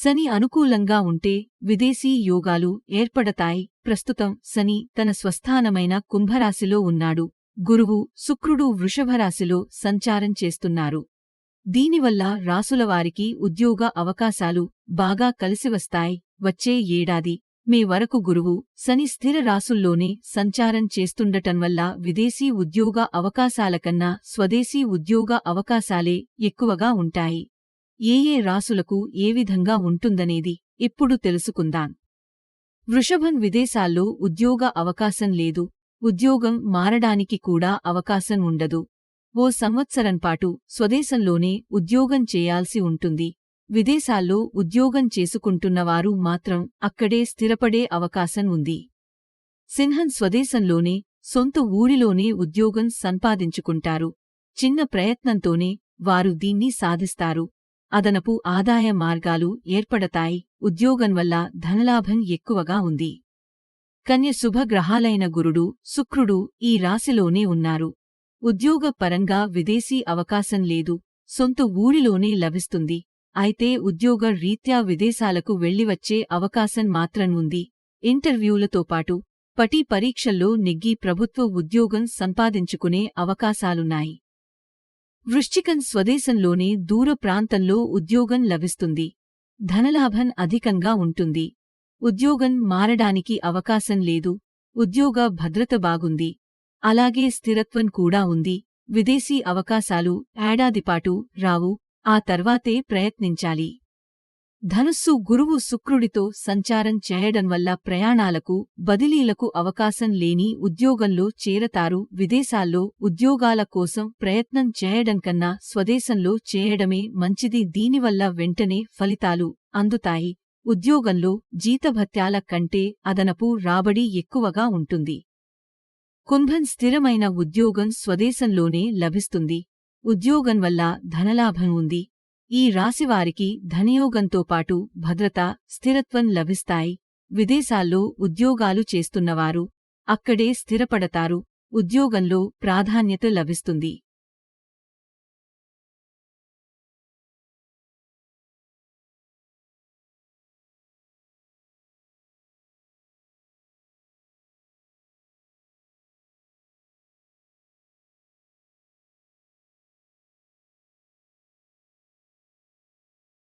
శని అనుకూలంగా ఉంటే విదేశీ యోగాలు ఏర్పడతాయి. ప్రస్తుతం శని తన స్వస్థానమైన కుంభరాశిలో ఉన్నాడు. గురువు, శుక్రుడు వృషభరాశిలో సంచారం చేస్తున్నారు. దీనివల్ల రాసులవారికి ఉద్యోగ అవకాశాలు బాగా కలిసివస్తాయి. వచ్చే ఏడాది మే వరకు గురువు, శని స్థిర రాసుల్లోనే సంచారం చేస్తుండటంవల్ల విదేశీ ఉద్యోగ అవకాశాలకన్నా స్వదేశీ ఉద్యోగ అవకాశాలే ఎక్కువగా ఉంటాయి. ఏ రాసులకు ఏ విధంగా ఉంటుందనేది ఇప్పుడు తెలుసుకుందాం. వృషభం విదేశాల్లో ఉద్యోగ అవకాశం లేదు. ఉద్యోగం మారడానికి కూడా అవకాశం ఉండదు. ఓ సంవత్సరంపాటు స్వదేశంలోనే ఉద్యోగం చేయాల్సి ఉంటుంది. విదేశాల్లో ఉద్యోగం చేసుకుంటున్నవారు మాత్రం అక్కడే స్థిరపడే అవకాశం ఉంది. సింహం స్వదేశంలోనే, సొంత ఊరిలోనే ఉద్యోగం సంపాదించుకుంటారు. చిన్న ప్రయత్నంతోనే వారు దీన్ని సాధిస్తారు. అదనపు ఆదాయ మార్గాలు ఏర్పడతాయి. ఉద్యోగంవల్ల ధనలాభం ఎక్కువగా ఉంది. కన్య శుభగ్రహాలైన గురుడు, శుక్రుడు ఈ రాశిలోనే ఉన్నారు. ఉద్యోగ పరంగా విదేశీ అవకాశం లేదు. సొంత ఊరిలోనే లభిస్తుంది. అయితే ఉద్యోగ రీత్యా విదేశాలకు వెళ్లివచ్చే అవకాశం మాత్రం ఉంది. ఇంటర్వ్యూలతో పాటు పటీ పరీక్షల్లో నెగ్గి ప్రభుత్వ ఉద్యోగం సంపాదించుకునే అవకాశాలున్నాయి. వృశ్చికం స్వదేశంలోనే దూర ప్రాంతంలో ఉద్యోగం లభిస్తుంది. ధనలాభం అధికంగా ఉంటుంది. ఉద్యోగం మారడానికి అవకాశం లేదు. ఉద్యోగ భద్రత బాగుంది. అలాగే స్థిరత్వం కూడా ఉంది. విదేశీ అవకాశాలు ఏడాదిపాటు రావు. ఆ తర్వాతే ప్రయత్నించాలి. ధనుస్సు గురువు శుక్రుడితో సంచారం చేయడంవల్ల ప్రయాణాలకు, బదిలీలకు అవకాశం లేని ఉద్యోగంలో చేరతారు. విదేశాల్లో ఉద్యోగాల కోసం ప్రయత్నం చేయడం కన్నా స్వదేశంలో చేయడమే మంచిది. దీనివల్ల వెంటనే ఫలితాలు అందుతాయి. ఉద్యోగంలో జీతభత్యాల కంటే అదనపు రాబడి ఎక్కువగా ఉంటుంది. కుంభం స్థిరమైన ఉద్యోగం స్వదేశంలోనే లభిస్తుంది. ఉద్యోగంవల్ల ధనలాభం ఉంది. ఈ రాశివారికి ధనయోగంతో పాటు భద్రత, స్థిరత్వం లభిస్తాయి. విదేశాల్లో ఉద్యోగాలు చేస్తున్నవారు అక్కడే స్థిరపడతారు. ఉద్యోగంలో ప్రాధాన్యత లభిస్తుంది.